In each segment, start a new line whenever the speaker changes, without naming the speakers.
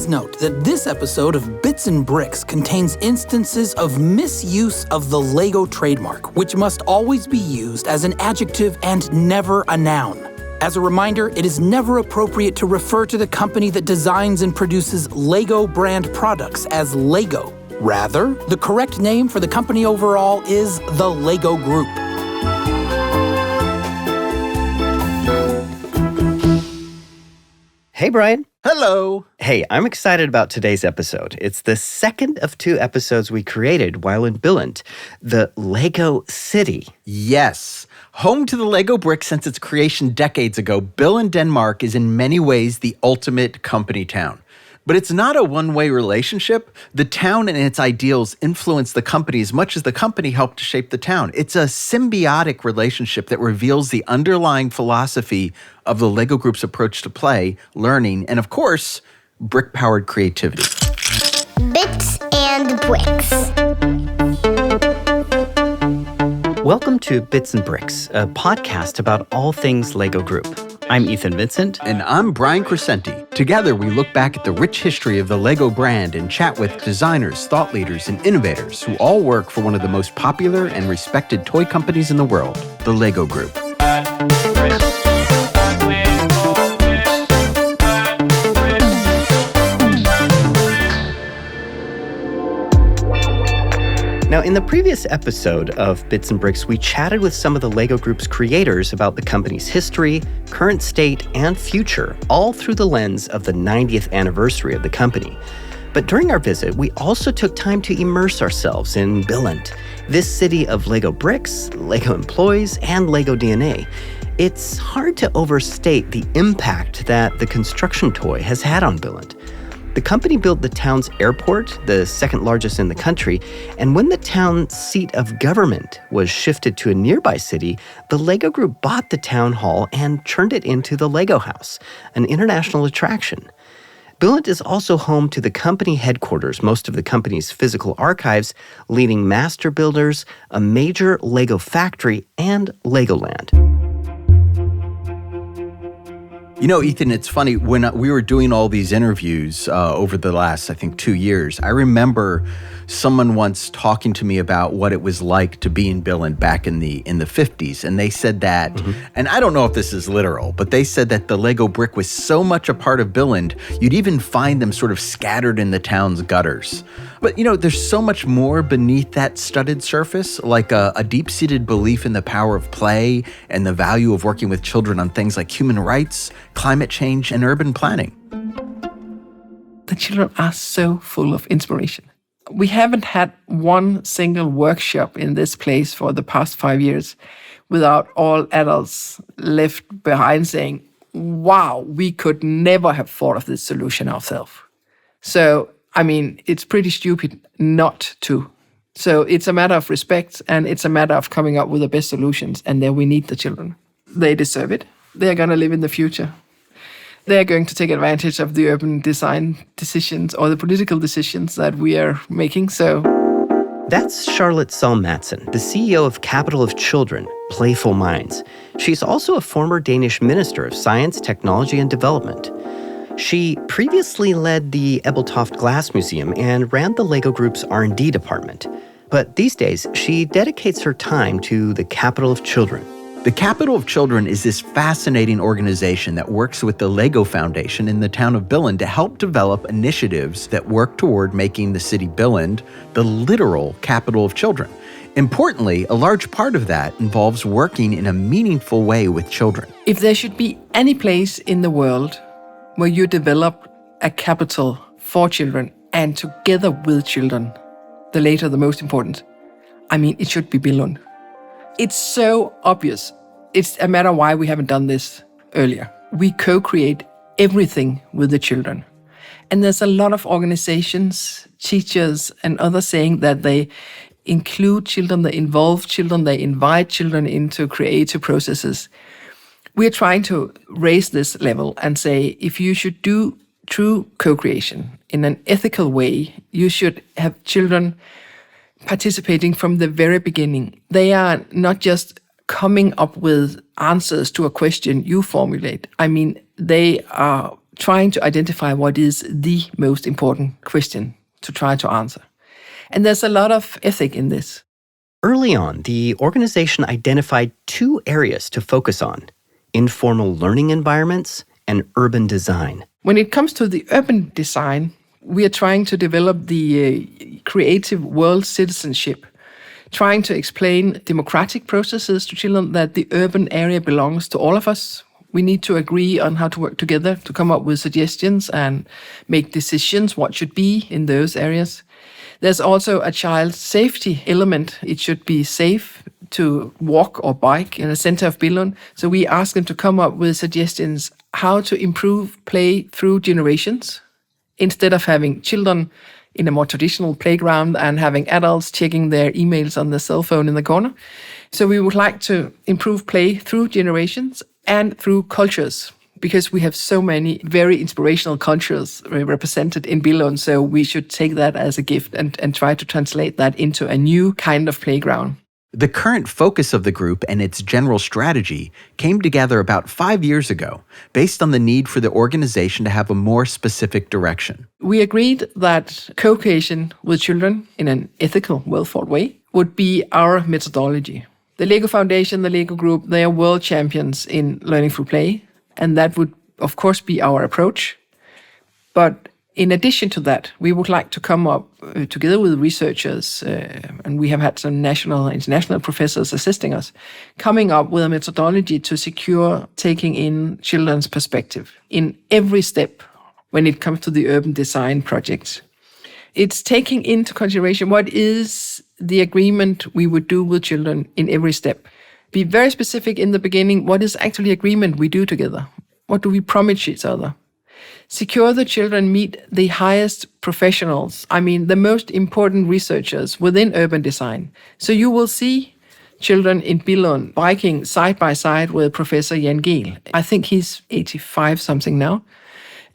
note that this episode of Bits and Bricks contains instances of misuse of the LEGO trademark, which must always be used as an adjective and never a noun. As a reminder, it is never appropriate to refer to the company that designs and produces LEGO brand products as LEGO. Rather, the correct name for the company overall is the LEGO Group.
Hey, Brian.
Hello.
Hey, I'm excited about today's episode. It's the second of 2 episodes we created while in Billund, the Lego City.
Yes. Home to the Lego brick since its creation decades ago, Billund, Denmark is in many ways the ultimate company town. But it's not a one-way relationship. The town and its ideals influence the company as much as the company helped to shape the town. It's a symbiotic relationship that reveals the underlying philosophy of the LEGO Group's approach to play, learning, and of course, brick-powered creativity.
Bits and Bricks.
Welcome to Bits and Bricks, a podcast about all things LEGO Group. I'm Ethan Vincent.
And I'm Brian Crescenti. Together, we look back at the rich history of the LEGO brand and chat with designers, thought leaders, and innovators who all work for one of the most popular and respected toy companies in the world, the LEGO Group.
Now, in the previous episode of Bits and Bricks, we chatted with some of the LEGO Group's creators about the company's history, current state, and future, all through the lens of the 90th anniversary of the company. But during our visit, we also took time to immerse ourselves in Billund, this city of LEGO bricks, LEGO employees, and LEGO DNA. It's hard to overstate the impact that the construction toy has had on Billund. The company built the town's airport, the second largest in the country, and when the town's seat of government was shifted to a nearby city, the LEGO Group bought the town hall and turned it into the LEGO House, an international attraction. Billund is also home to the company headquarters, most of the company's physical archives, leading master builders, a major LEGO factory, and LEGOLAND.
You know, Ethan, it's funny, when we were doing all these interviews over the last, 2 years, I remember someone once talking to me about what it was like to be in Billund back in the 50s. And they said that, and I don't know if this is literal, but they said that the Lego brick was so much a part of Billund, you'd even find them sort of scattered in the town's gutters. But, there's so much more beneath that studded surface, like a deep-seated belief in the power of play and the value of working with children on things like human rights, climate change, and urban planning.
The children are so full of inspiration. We haven't had one single workshop in this place for the past 5 years without all adults left behind saying, wow, we could never have thought of this solution ourselves. So, it's pretty stupid not to. So it's a matter of respect, and it's a matter of coming up with the best solutions, and then we need the children. They deserve it. They're going to live in the future. They're going to take advantage of the urban design decisions or the political decisions that we are making. So
that's Charlotte Sahl-Madsen, the CEO of Capital of Children, Playful Minds. She's also a former Danish Minister of Science, Technology, and Development. She previously led the Ebeltoft Glass Museum and ran the LEGO Group's R&D department. But these days, she dedicates her time to the Capital of Children.
The Capital of Children is this fascinating organization that works with the LEGO Foundation in the town of Billund to help develop initiatives that work toward making the city Billund the literal capital of children. Importantly, a large part of that involves working in a meaningful way with children.
If there should be any place in the world where you develop a capital for children and together with children, the later the most important, it should be Billund. It's so obvious. It's a matter why we haven't done this earlier. We co-create everything with the children. And there's a lot of organizations, teachers, and others saying that they include children, they involve children, they invite children into creative processes. We're trying to raise this level and say, if you should do true co-creation in an ethical way, you should have children participating from the very beginning. They are not just coming up with answers to a question you formulate. They are trying to identify what is the most important question to try to answer. And there's a lot of ethic in this.
Early on, the organization identified 2 areas to focus on: informal learning environments and urban design.
When it comes to the urban design, we are trying to develop the creative world citizenship, trying to explain democratic processes to children, that the urban area belongs to all of us. We need to agree on how to work together to come up with suggestions and make decisions what should be in those areas. There's also a child safety element. It should be safe to walk or bike in the center of Billund. So we ask them to come up with suggestions how to improve play through generations, instead of having children in a more traditional playground and having adults checking their emails on their cell phone in the corner. So we would like to improve play through generations and through cultures, because we have so many very inspirational cultures represented in Billund. So we should take that as a gift and try to translate that into a new kind of playground.
The current focus of the group and its general strategy came together about 5 years ago, based on the need for the organization to have a more specific direction.
We agreed that co-creation with children in an ethical, well-thought way would be our methodology. The LEGO Foundation, the LEGO Group, they are world champions in learning through play, and that would, of course, be our approach. But in addition to that, we would like to come up together with researchers, and we have had some national and international professors assisting us, coming up with a methodology to secure taking in children's perspective in every step when it comes to the urban design projects. It's taking into consideration what is the agreement we would do with children in every step. Be very specific in the beginning, what is actually agreement we do together? What do we promise each other? Secure the children meet the highest professionals, the most important researchers within urban design. So you will see children in Billund biking side by side with Professor Jan Gehl. I think he's 85 something now.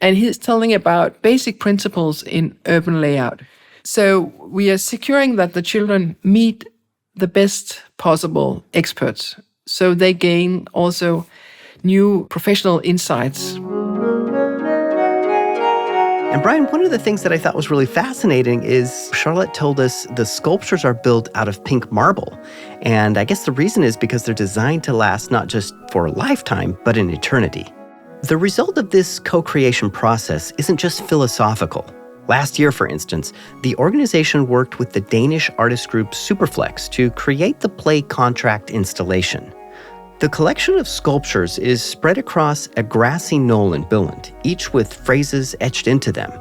And he's telling about basic principles in urban layout. So we are securing that the children meet the best possible experts, so they gain also new professional insights.
And Brian, one of the things that I thought was really fascinating is Charlotte told us the sculptures are built out of pink marble. And I guess the reason is because they're designed to last not just for a lifetime, but an eternity. The result of this co-creation process isn't just philosophical. Last year, for instance, the organization worked with the Danish artist group Superflex to create the play contract installation. The collection of sculptures is spread across a grassy knoll in Billund, each with phrases etched into them.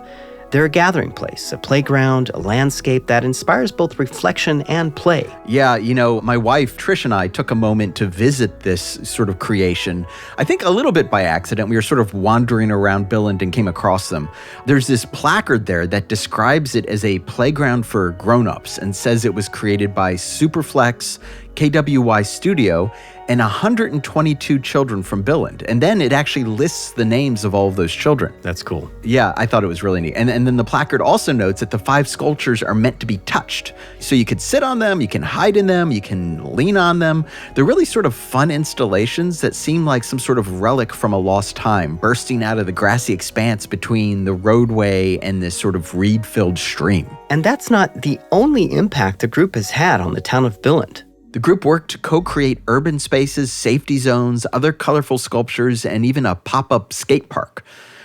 They're a gathering place, a playground, a landscape that inspires both reflection and play.
Yeah, my wife, Trish, and I took a moment to visit this sort of creation. I think a little bit by accident. We were sort of wandering around Billund and came across them. There's this placard there that describes it as a playground for grown-ups and says it was created by Superflex, KWY Studio, and 122 children from Billund. And then it actually lists the names of all of those children.
That's cool.
Yeah, I thought it was really neat. And then the placard also notes that the 5 sculptures are meant to be touched. So you could sit on them, you can hide in them, you can lean on them. They're really sort of fun installations that seem like some sort of relic from a lost time, bursting out of the grassy expanse between the roadway and this sort of reed-filled stream.
And that's not the only impact the group has had on the town of Billund.
The group worked to co-create urban spaces, safety zones, other colorful sculptures, and even a pop-up skate park.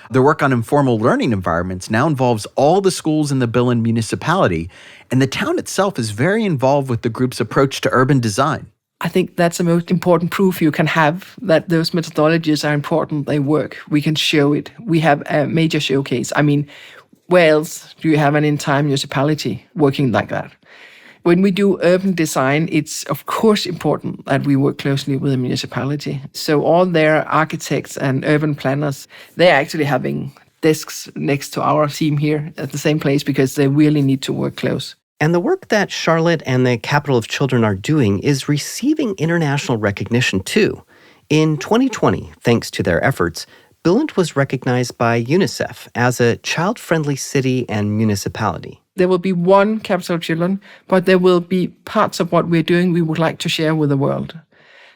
Their work on informal learning environments now involves all the schools in the Billund municipality, and the town itself is very involved with the group's approach to urban design.
I think that's the most important proof you can have that those methodologies are important, they work. We can show it. We have a major showcase. Where else do you have an entire municipality working like that? When we do urban design, it's of course important that we work closely with the municipality. So all their architects and urban planners, they're actually having desks next to our team here at the same place because they really need to work close.
And the work that Charlotte and the Capital of Children are doing is receiving international recognition too. In 2020, thanks to their efforts, Billund was recognized by UNICEF as a child-friendly city and municipality.
There will be one Capital of Children, but there will be parts of what we're doing we would like to share with the world.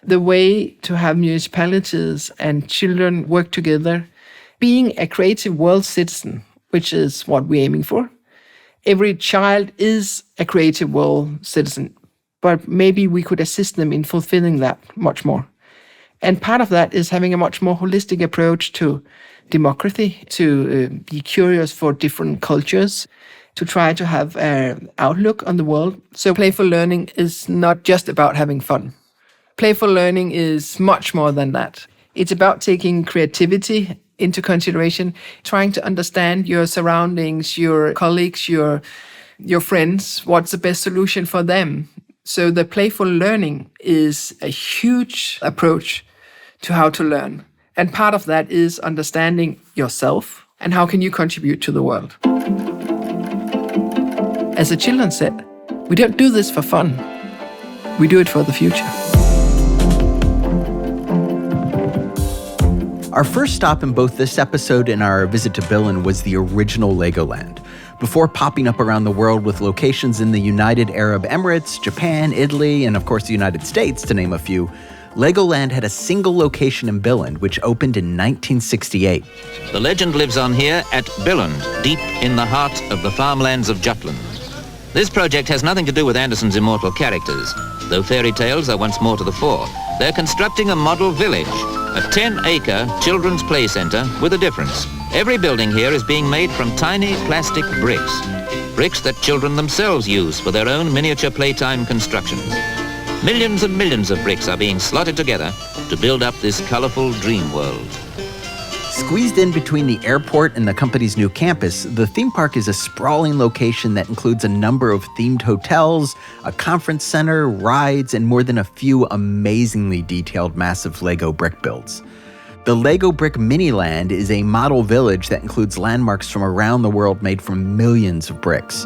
The way to have municipalities and children work together being a creative world citizen, which is what we're aiming for. Every child is a creative world citizen, but maybe we could assist them in fulfilling that much more. And part of that is having a much more holistic approach to democracy, to be curious for different cultures, to try to have an outlook on the world. So playful learning is not just about having fun. Playful learning is much more than that. It's about taking creativity into consideration, trying to understand your surroundings, your colleagues, your friends, what's the best solution for them. So the playful learning is a huge approach to how to learn. And part of that is understanding yourself and how can you contribute to the world. As the children said, we don't do this for fun. We do it for the future.
Our first stop in both this episode and our visit to Billund was the original Legoland, before popping up around the world with locations in the United Arab Emirates, Japan, Italy, and of course the United States, to name a few. Legoland had a single location in Billund, which opened in 1968.
The legend lives on here at Billund, deep in the heart of the farmlands of Jutland. This project has nothing to do with Andersen's immortal characters, though fairy tales are once more to the fore. They're constructing a model village, a 10-acre children's play center with a difference. Every building here is being made from tiny plastic bricks, bricks that children themselves use for their own miniature playtime constructions. Millions and millions of bricks are being slotted together to build up this colorful dream world.
Squeezed in between the airport and the company's new campus, the theme park is a sprawling location that includes a number of themed hotels, a conference center, rides, and more than a few amazingly detailed massive Lego brick builds. The Lego Brick Miniland is a model village that includes landmarks from around the world made from millions of bricks.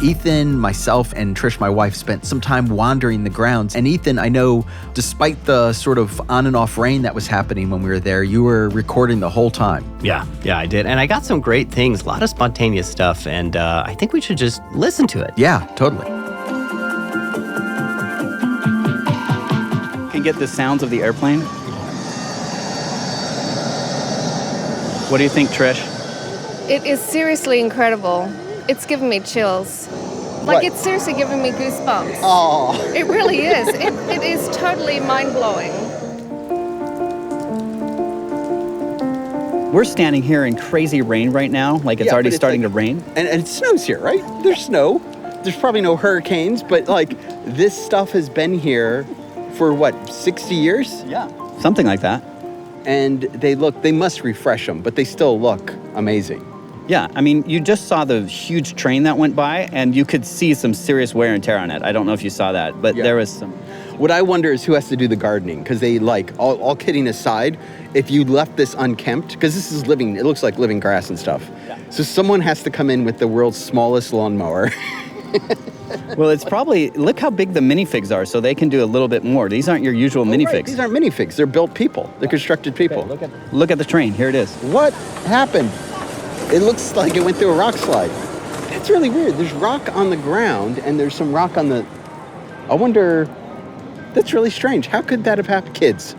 Ethan, myself, and Trish, my wife, spent some time wandering the grounds. And Ethan, I know, despite the sort of on and off rain that was happening when we were there, you were recording the whole time.
Yeah, I did. And I got some great things, a lot of spontaneous stuff, and I think we should just listen to it.
Yeah, totally.
Can you get the sounds of the airplane? What do you think, Trish?
It is seriously incredible. It's giving me chills. Like, it's seriously giving me goosebumps.
Oh.
It really is. It is totally mind-blowing.
We're standing here in crazy rain right now. Like, it's already starting to rain.
And it snows here, right? There's snow. There's probably no hurricanes, but, like, this stuff has been here for, 60 years?
Yeah. Something like that.
And they must refresh them, but they still look amazing.
Yeah, I mean, you just saw the huge train that went by, and you could see some serious wear and tear on it. I don't know if you saw that, but there was some.
What I wonder is who has to do the gardening, because they, all kidding aside, if you left this unkempt, because this is it looks like living grass and stuff. Yeah. So someone has to come in with the world's smallest lawnmower.
Well, it's probably, look how big the minifigs are, so they can do a little bit more. These aren't your usual minifigs.
Right. These aren't minifigs. They're built people. They're constructed people.
Okay, look at the train. Here it is.
What happened? It looks like it went through a rock slide. That's really weird. There's rock on the ground, and there's some rock on the... I wonder... That's really strange. How could that have happened? Kids,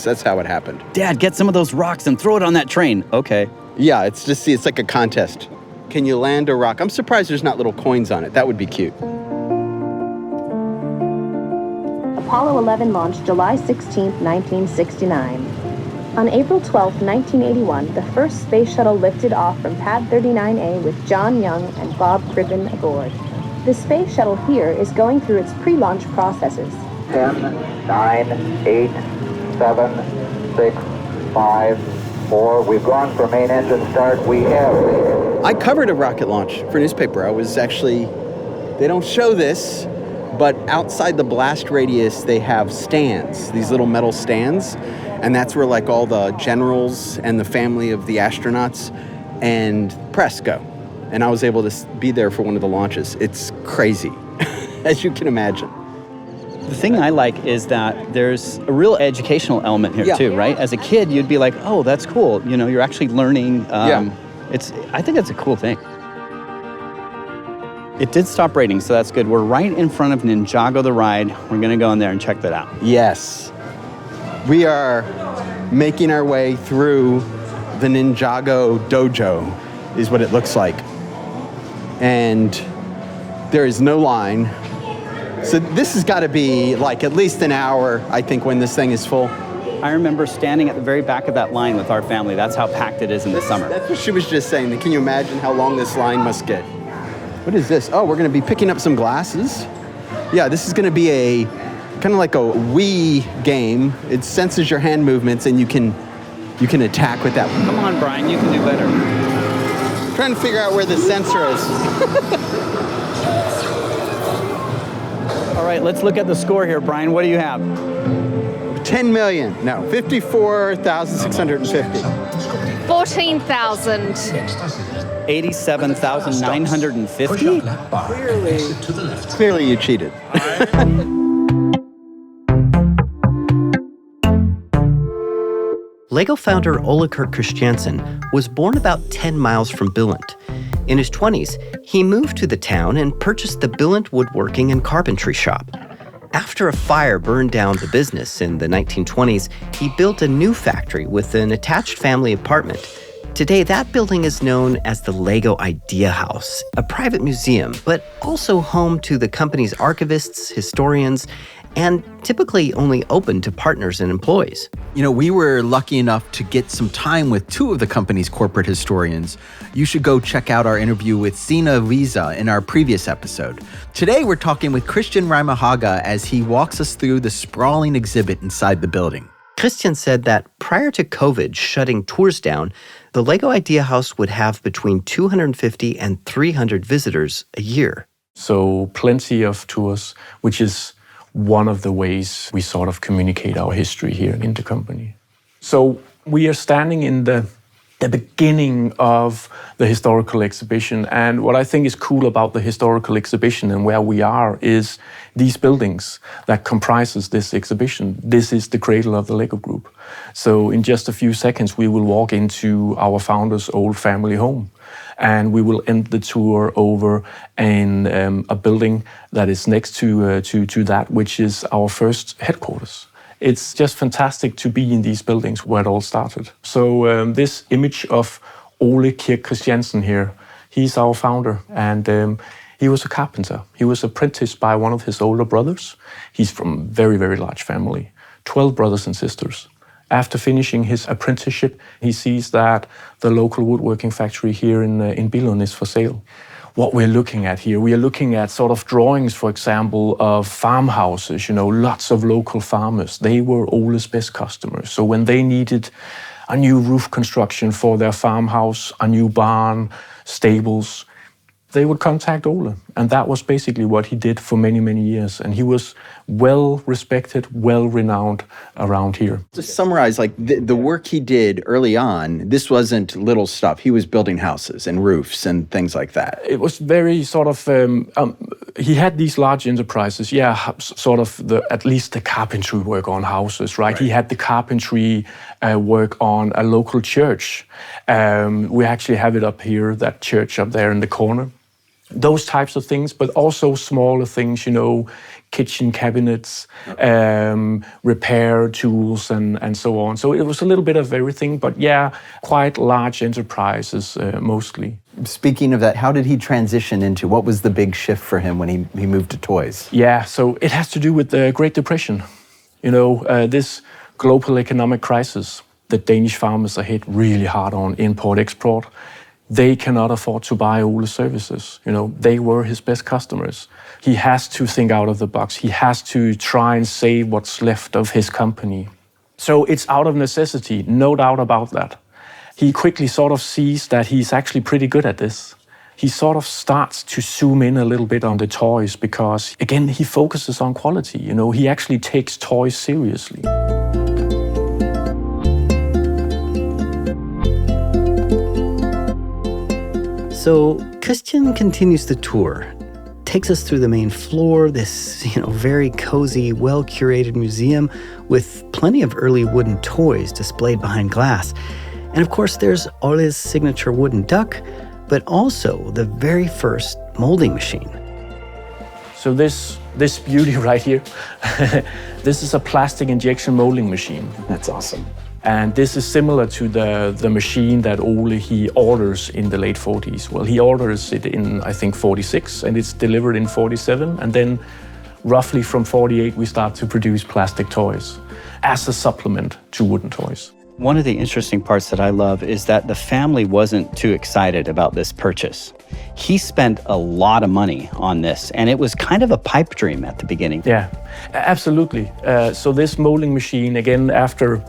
that's how it happened.
Dad, get some of those rocks and throw it on that train. Okay.
Yeah, it's like a contest. Can you land a rock? I'm surprised there's not little coins on it. That would be cute.
Apollo 11 launched July 16, 1969. On April 12, 1981, the first space shuttle lifted off from Pad 39A with John Young and Bob Cribbin aboard. The space shuttle here is going through its pre-launch processes.
10, 9, 8, 7, 6, 5, 4. We've gone for main engine start. We have...
I covered a rocket launch for a newspaper. I was actually... They don't show this, but outside the blast radius, they have stands, these little metal stands. And that's where all the generals and the family of the astronauts and press go. And I was able to be there for one of the launches. It's crazy, as you can imagine.
The thing I like is that there's a real educational element here too, right? As a kid, you'd be like, oh, that's cool. You know, you're actually learning. I think it's a cool thing. It did stop raining, so that's good. We're right in front of Ninjago the Ride. We're gonna go in there and check that out.
Yes. We are making our way through the Ninjago dojo is what it looks like. And there is no line. So this has got to be like at least an hour, I think, when this thing is full.
I remember standing at the very back of that line with our family. That's how packed it is in the summer.
That's what she was just saying. Can you imagine how long this line must get? What is this? Oh, we're going to be picking up some glasses. Yeah, this is going to be a kind of like a Wii game. It senses your hand movements, and you can attack with that.
Come on, Brian, you can do better.
I'm trying to figure out where the sensor is.
All right, let's look at the score here, Brian. What do you have?
10 million. No, 54,650.
14,000.
87,950?
Clearly you cheated.
LEGO founder Ole Kirk Christiansen was born about 10 miles from Billund. In his 20s, he moved to the town and purchased the Billund Woodworking and Carpentry Shop. After a fire burned down the business in the 1920s, he built a new factory with an attached family apartment. Today, that building is known as the LEGO Idea House, a private museum, but also home to the company's archivists, historians, and typically only open to partners and employees.
You know, we were lucky enough to get some time with two of the company's corporate historians. You should go check out our interview with Sina Visa in our previous episode. Today, we're talking with Christian Reimerhaga as he walks us through the sprawling exhibit inside the building.
Christian said that prior to COVID shutting tours down, the LEGO Idea House would have between 250 and 300 visitors a year.
So plenty of tours, which is one of the ways we sort of communicate our history here in the company. So we are standing in the beginning of the historical exhibition. And what I think is cool about the historical exhibition and where we are is these buildings that comprises this exhibition. This is the cradle of the LEGO Group. So in just a few seconds, we will walk into our founder's old family home. And we will end the tour over in a building that is next to that, which is our first headquarters. It's just fantastic to be in these buildings where it all started. So this image of Ole Kirk Christiansen here, he's our founder, and he was a carpenter. He was apprenticed by one of his older brothers. He's from a very, very large family, 12 brothers and sisters. After finishing his apprenticeship, he sees that the local woodworking factory here in Billund is for sale. What we're looking at here, we are looking at sort of drawings, for example, of farmhouses, you know, lots of local farmers. They were Ole's best customers. So when they needed a new roof construction for their farmhouse, a new barn, stables, they would contact Ole. And that was basically what he did for many, many years. And he was well respected, well renowned around here.
To summarize, like the work he did early on, this wasn't little stuff. He was building houses and roofs and things like that.
It was very sort of, he had these large enterprises, sort of at least the carpentry work on houses, right? He had the carpentry work on a local church. We actually have it up here, that church up there in the corner. Those types of things, but also smaller things, you know, kitchen cabinets, repair tools, and so on. So it was a little bit of everything, but quite large enterprises mostly.
Speaking of that, how did he transition into, what was the big shift for him when he moved to toys?
Yeah, so it has to do with the Great Depression. You know, this global economic crisis that Danish farmers are hit really hard on, import-export. They cannot afford to buy Ole's services. You know, they were his best customers. He has to think out of the box. He has to try and save what's left of his company. So it's out of necessity, no doubt about that. He quickly sort of sees that he's actually pretty good at this. He sort of starts to zoom in a little bit on the toys because, again, he focuses on quality. You know, he actually takes toys seriously.
So Christian continues the tour, takes us through the main floor, this, very cozy, well-curated museum with plenty of early wooden toys displayed behind glass. And of course, there's Ole's signature wooden duck, but also the very first molding machine.
So this beauty right here, this is a plastic injection molding machine.
That's awesome.
And this is similar to the machine that Ole, he orders in the late 40s. Well, he orders it in, I think, 46, and it's delivered in 47. And then roughly from 48, we start to produce plastic toys as a supplement to wooden toys.
One of the interesting parts that I love is that the family wasn't too excited about this purchase. He spent a lot of money on this, and it was kind of a pipe dream at the beginning.
Yeah, absolutely. So this molding machine, again, after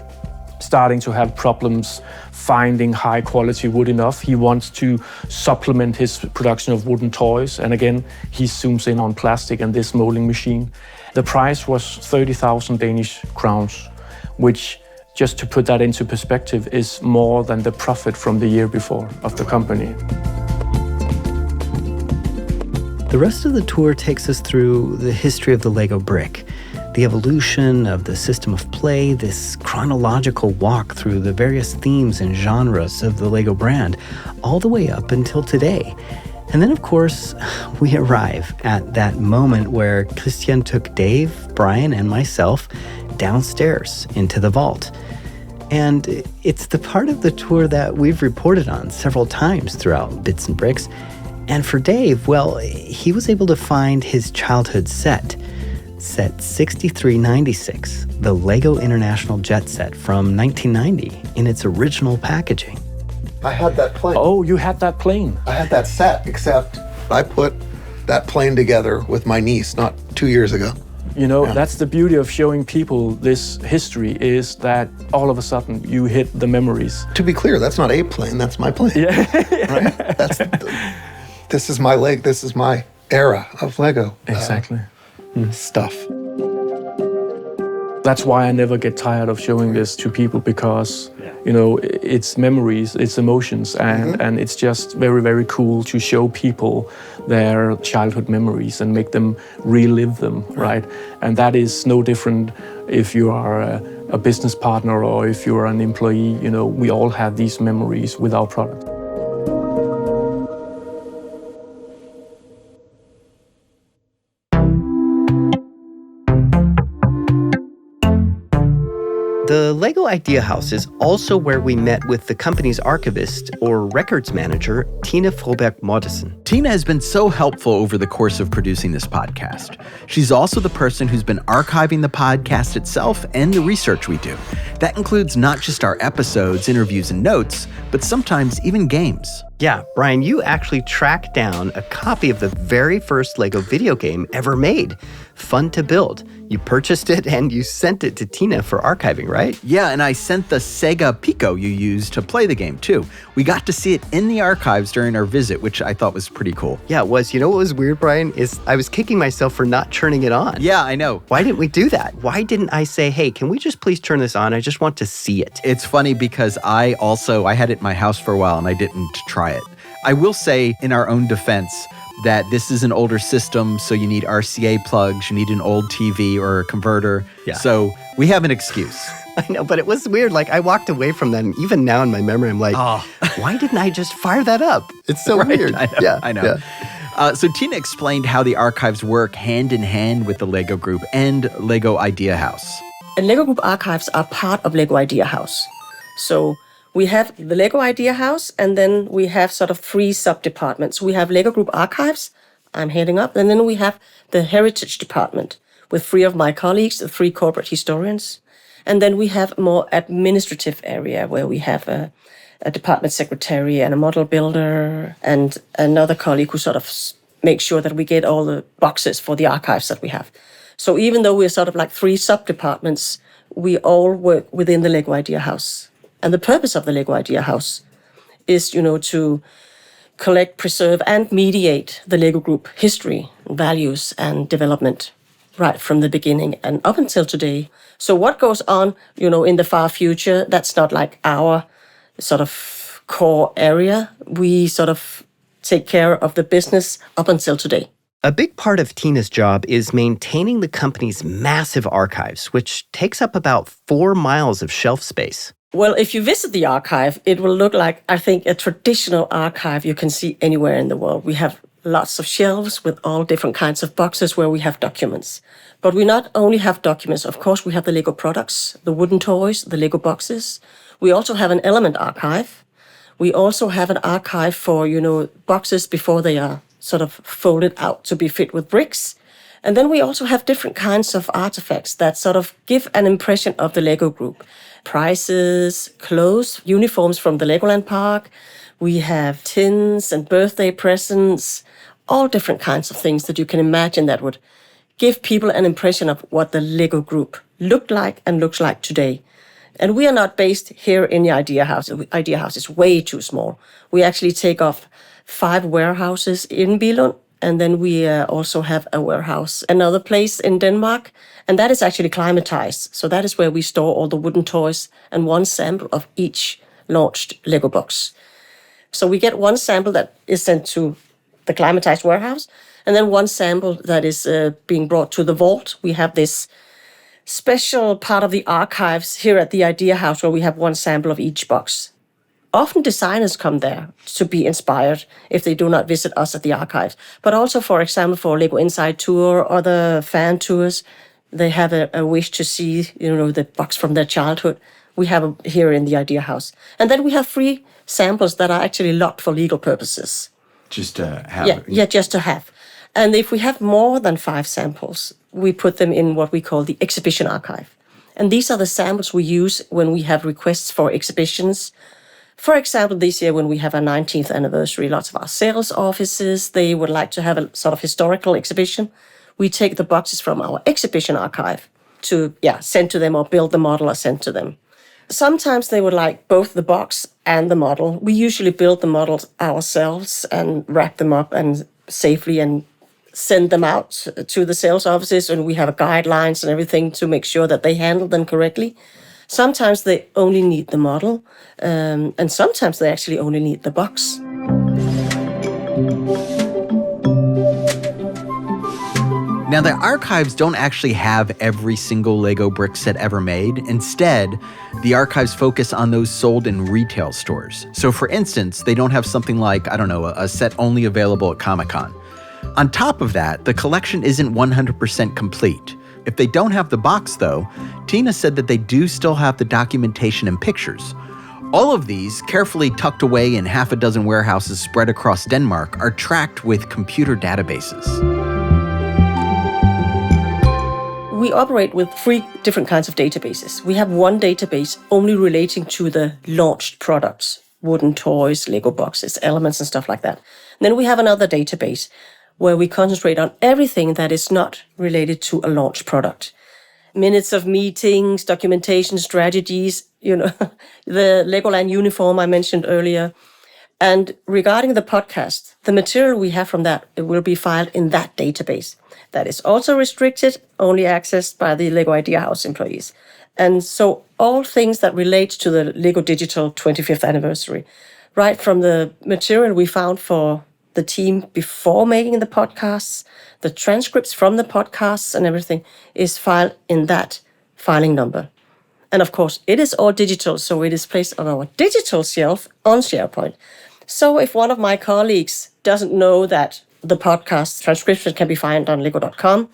starting to have problems finding high quality wood enough, he wants to supplement his production of wooden toys. And again, he zooms in on plastic and this molding machine. The price was 30,000 Danish crowns, which, just to put that into perspective, is more than the profit from the year before of the company.
The rest of the tour takes us through the history of the Lego brick, the evolution of the system of play, this chronological walk through the various themes and genres of the Lego brand, all the way up until today. And then, of course, we arrive at that moment where Christian took Dave, Brian, and myself downstairs into the vault. And it's the part of the tour that we've reported on several times throughout Bits and Bricks. And for Dave, well, he was able to find his childhood set 6396, the Lego International Jet Set from 1990 in its original packaging.
I had that plane.
Oh, you had that plane?
I had that set, except I put that plane together with my niece not 2 years ago.
You know, that's the beauty of showing people this history, is that all of a sudden you hit the memories.
To be clear, that's not a plane, that's my plane.
Yeah.
Right? This is my this is my era of Lego.
Exactly.
Stuff.
That's why I never get tired of showing this to people, because, you know, it's memories, it's emotions, and it's just very, very cool to show people their childhood memories and make them relive them, right? And that is no different if you are a business partner or if you're an employee. You know, we all have these memories with our product.
The LEGO Idea House is also where we met with the company's archivist or records manager, Tina Froberg-Moddesen.
Tina has been so helpful over the course of producing this podcast. She's also the person who's been archiving the podcast itself and the research we do. That includes not just our episodes, interviews, and notes, but sometimes even games.
Yeah, Brian, you actually tracked down a copy of the very first LEGO video game ever made, Fun to Build. You purchased it and you sent it to Tina for archiving, right?
Yeah, and I sent the Sega Pico you used to play the game, too. We got to see it in the archives during our visit, which I thought was pretty cool.
Yeah, it was. You know what was weird, Brian? Is I was kicking myself for not turning it on.
Yeah, I know.
Why didn't we do that? Why didn't I say, hey, can we just please turn this on? I just want to see it.
It's funny because I had it in my house for a while and I didn't try it. I will say, in our own defense, that this is an older system, so you need RCA plugs, you need an old TV or a converter.
Yeah.
So we have an excuse.
I know, but it was weird. Like, I walked away from that, and even now in my memory, I'm like, why didn't I just fire that up? It's so weird.
I know, I know. Yeah. So Tina explained how the archives work hand in hand with the LEGO Group and LEGO Idea House.
And LEGO Group archives are part of LEGO Idea House. So we have the LEGO Idea House, and then we have sort of 3 sub-departments. We have LEGO Group Archives, I'm heading up, and then we have the Heritage Department with 3 of my colleagues, the 3 corporate historians. And then we have a more administrative area where we have a department secretary and a model builder and another colleague who sort of makes sure that we get all the boxes for the archives that we have. So even though we're sort of like 3 sub-departments, we all work within the LEGO Idea House. And the purpose of the LEGO Idea House is, you know, to collect, preserve, and mediate the LEGO Group history, values, and development right from the beginning and up until today. So what goes on, you know, in the far future, that's not like our sort of core area. We sort of take care of the business up until today.
A big part of Tina's job is maintaining the company's massive archives, which takes up about 4 miles of shelf space.
Well, if you visit the archive, it will look like, I think, a traditional archive you can see anywhere in the world. We have lots of shelves with all different kinds of boxes where we have documents. But we not only have documents, of course, we have the Lego products, the wooden toys, the Lego boxes. We also have an element archive. We also have an archive for, boxes before they are sort of folded out to be fit with bricks. And then we also have different kinds of artifacts that sort of give an impression of the Lego group. Prizes, clothes, uniforms from the Legoland park. We have tins and birthday presents, all different kinds of things that you can imagine that would give people an impression of what the Lego group looked like and looks like today. And we are not based here in the Idea House. The Idea House is way too small. We actually take off 5 warehouses in Billund, and then we also have a warehouse, another place in Denmark, and that is actually climatized. So that is where we store all the wooden toys and one sample of each launched Lego box. So we get one sample that is sent to the climatized warehouse, and then one sample that is being brought to the vault. We have this special part of the archives here at the Idea House where we have one sample of each box. Often designers come there to be inspired if they do not visit us at the archives. But also, for example, for Lego Inside Tour or other fan tours, they have a wish to see, the box from their childhood. We have them here in the Idea House. And then we have 3 samples that are actually locked for legal purposes.
Just to have.
Yeah, just to have. And if we have more than 5 samples, we put them in what we call the exhibition archive. And these are the samples we use when we have requests for exhibitions. For example, this year when we have our 19th anniversary, lots of our sales offices, they would like to have a sort of historical exhibition. We take the boxes from our exhibition archive to send to them, or build the model or send to them. Sometimes they would like both the box and the model. We usually build the models ourselves and wrap them up and safely and send them out to the sales offices, and we have guidelines and everything to make sure that they handle them correctly. Sometimes they only need the model, and sometimes they actually only need the box.
Now, the archives don't actually have every single Lego brick set ever made. Instead, the archives focus on those sold in retail stores. So, for instance, they don't have something like, a set only available at Comic-Con. On top of that, the collection isn't 100% complete. If they don't have the box, though, Tina said that they do still have the documentation and pictures. All of these, carefully tucked away in 6 warehouses spread across Denmark, are tracked with computer databases.
We operate with 3 different kinds of databases. We have one database only relating to the launched products, wooden toys, Lego boxes, elements, and stuff like that. And then we have another database where we concentrate on everything that is not related to a launch product. Minutes of meetings, documentation, strategies, the Legoland uniform I mentioned earlier. And regarding the podcast, the material we have from that, it will be filed in that database. That is also restricted, only accessed by the Lego Idea House employees. And so all things that relate to the Lego Digital 25th anniversary, right from the material we found for the team before making the podcasts, the transcripts from the podcasts and everything is filed in that filing number. And of course, it is all digital, so it is placed on our digital shelf on SharePoint. So if one of my colleagues doesn't know that the podcast transcription can be found on lego.com, you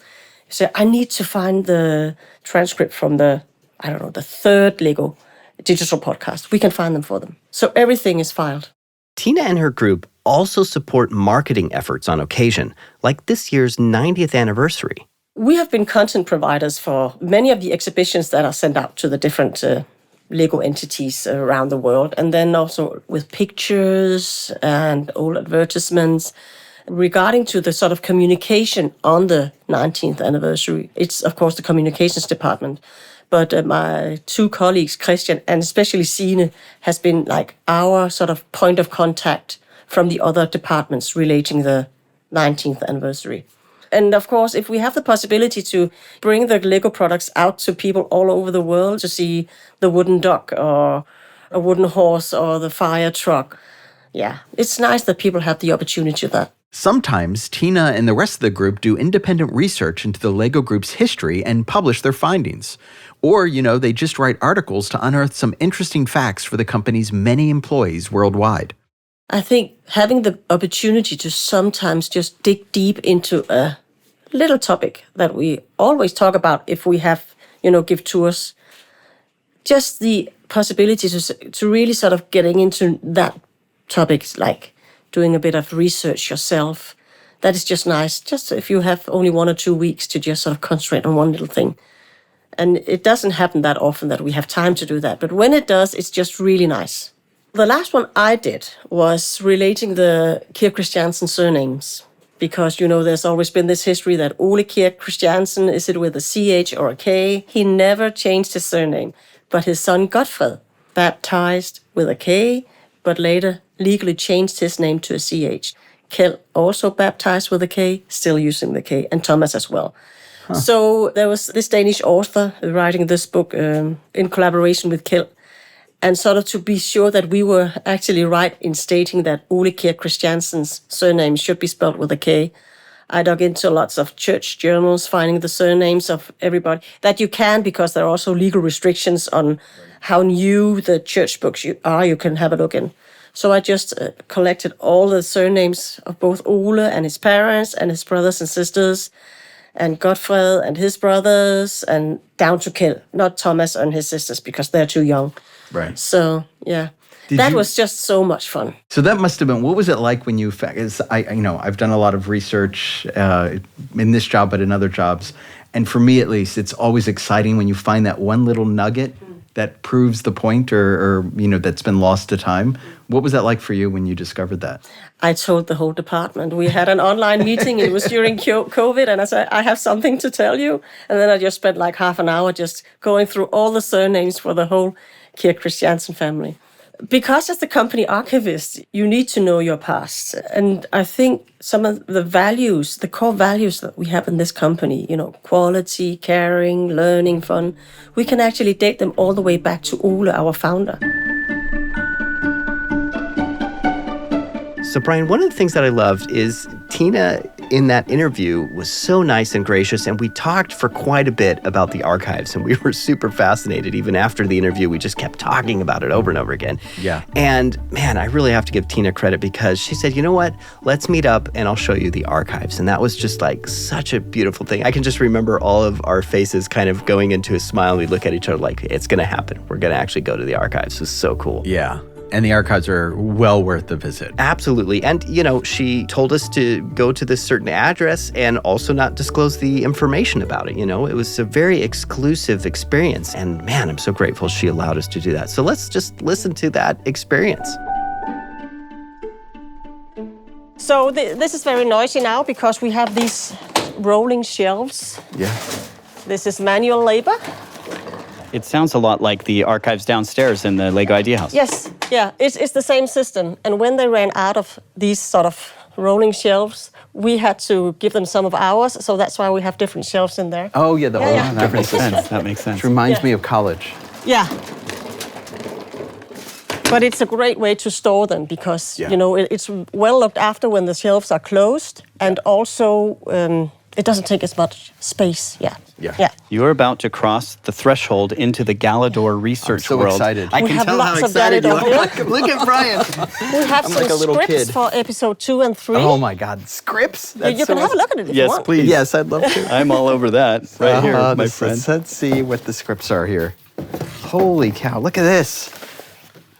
say, I need to find the transcript from the 3rd Lego digital podcast. We can find them for them. So everything is filed.
Tina and her group also support marketing efforts on occasion, like this year's 90th anniversary.
We have been content providers for many of the exhibitions that are sent out to the different Lego entities around the world, and then also with pictures and old advertisements. Regarding to the sort of communication on the 19th anniversary, it's of course the communications department. But my 2 colleagues, Christian and especially Signe, has been like our sort of point of contact from the other departments relating the 19th anniversary. And of course, if we have the possibility to bring the Lego products out to people all over the world to see the wooden duck or a wooden horse or the fire truck, it's nice that people have the opportunity of that.
Sometimes Tina and the rest of the group do independent research into the Lego group's history and publish their findings. Or, they just write articles to unearth some interesting facts for the company's many employees worldwide.
I think having the opportunity to sometimes just dig deep into a little topic that we always talk about if we have, give tours, just the possibility to really sort of getting into that topic, like doing a bit of research yourself. That is just nice. Just if you have only 1 or 2 weeks to just sort of concentrate on one little thing. And it doesn't happen that often that we have time to do that. But when it does, it's just really nice. The last one I did was relating the Kirk Christiansen surnames. Because, there's always been this history that Ole Kirk Christiansen, is it with a CH or a K? He never changed his surname. But his son Godfred, baptized with a K, but later legally changed his name to a CH. Kjell, also baptized with a K, still using the K, and Thomas as well. Huh. So there was this Danish author writing this book in collaboration with Kjell, and sort of to be sure that we were actually right in stating that Ole Kirk Christiansen's surname should be spelled with a K. I dug into lots of church journals, finding the surnames of everybody. That you can, because there are also legal restrictions on how new the church books are. You can have a look in. So I just collected all the surnames of both Ole and his parents and his brothers and sisters, and Godfred and his brothers, and down to Kjell, not Thomas and his sisters, because they're too young.
Right.
So, yeah. That was just so much fun.
So that must have been, what was it like when you, I've done a lot of research in this job, but in other jobs. And for me, at least, it's always exciting when you find that one little nugget that proves the point or that's been lost to time. What was that like for you when you discovered that?
I told the whole department. We had an online meeting. It was during COVID. And I said, I have something to tell you. And then I just spent like half an hour just going through all the surnames for the whole Kirk Christiansen family. Because as the company archivist, you need to know your past. And I think some of the values, the core values that we have in this company, quality, caring, learning, fun, we can actually date them all the way back to Ole, our founder.
So, Brian, one of the things that I loved is Tina, in that interview, was so nice and gracious, and we talked for quite a bit about the archives, and we were super fascinated. Even after the interview, we just kept talking about it over and over again.
Yeah.
And, man, I really have to give Tina credit because she said, you know what, let's meet up and I'll show you the archives. And that was just like such a beautiful thing. I can just remember all of our faces kind of going into a smile, and we look at each other like, it's going to happen. We're going to actually go to the archives. It was so cool.
Yeah. And the archives are well worth the visit.
Absolutely. And, she told us to go to this certain address and also not disclose the information about it. It was a very exclusive experience. And man, I'm so grateful she allowed us to do that. So let's just listen to that experience.
So this is very noisy now because we have these rolling shelves.
Yeah.
This is manual labor.
It sounds a lot like the archives downstairs in the Lego Idea House.
Yes, yeah, it's the same system. And when they ran out of these sort of rolling shelves, we had to give them some of ours. So that's why we have different shelves in there.
Oh, yeah,
that makes sense. That makes sense.
It reminds me of college.
Yeah. But it's a great way to store them because, it's well looked after when the shelves are closed. And also, it doesn't take as much space. Yeah.
You're about to cross the threshold into the Galador research
world.
I'm
so excited.
I can tell how excited you are.
Look at Brian.
We have some scripts for episode 2 and 3.
Oh my God, scripts?
You can have a look at it if you want.
Yes, please.
Yes, I'd love to.
I'm all over that right here, my friend.
Let's see what the scripts are here. Holy cow, look at this.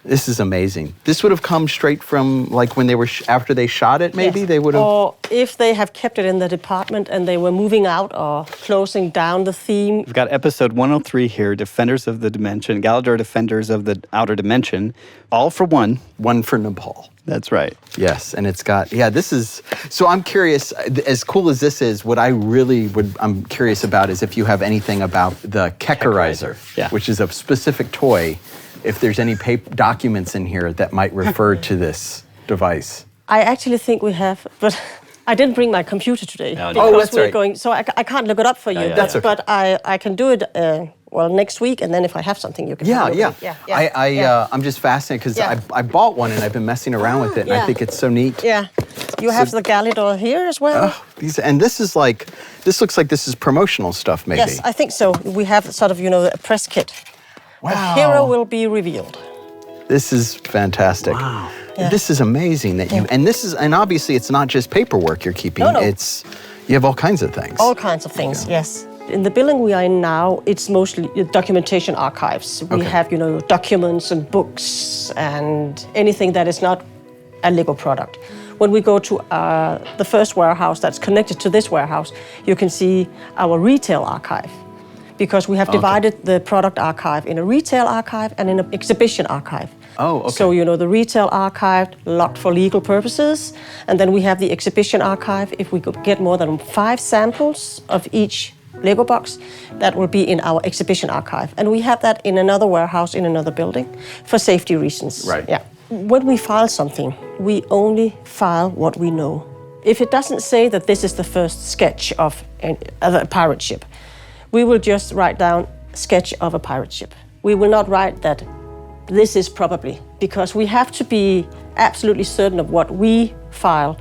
This is amazing. This would have come straight from like when they were after they shot it, maybe?
Yes.
They would have.
Or if they have kept it in the department and they were moving out or closing down the theme.
We've got episode 103 here, Defenders of the Dimension, Galador Defenders of the Outer Dimension, all for one.
One for Nepal.
That's right.
Yes, and it's got, this is, so I'm curious, as cool as this is, what I'm curious about is if you have anything about the Kekkerizer, which is a specific toy. If there's any documents in here that might refer to this device.
I actually think we have, but I didn't bring my computer today.
That's right.
Going, so I can't look it up for you.
That's okay.
But I can do it, next week, and then if I have something, you can have a look at it.
I'm just fascinated because I bought one and I've been messing around with it, and I think it's so neat.
Yeah. You have the Galador here as well.
This looks like this is promotional stuff, maybe.
Yes, I think so. We have sort of, a press kit.
Wow.
The hero will be revealed.
This is fantastic.
Wow.
Yeah.
This is amazing that you, and obviously it's not just paperwork you're keeping.
No.
You have all kinds of things.
All kinds of things, yes. In the building we are in now, it's mostly documentation archives. We have, documents and books and anything that is not a Lego product. When we go to the first warehouse that's connected to this warehouse, you can see our retail archive. Because we have divided the product archive in a retail archive and in an exhibition archive.
Oh, okay.
So, the retail archive, locked for legal purposes, and then we have the exhibition archive. If we could get more than 5 samples of each Lego box, that will be in our exhibition archive. And we have that in another warehouse in another building for safety reasons.
Right.
Yeah. When we file something, we only file what we know. If it doesn't say that this is the first sketch of a pirate ship, we will just write down sketch of a pirate ship. We will not write that this is probably, because we have to be absolutely certain of what we file.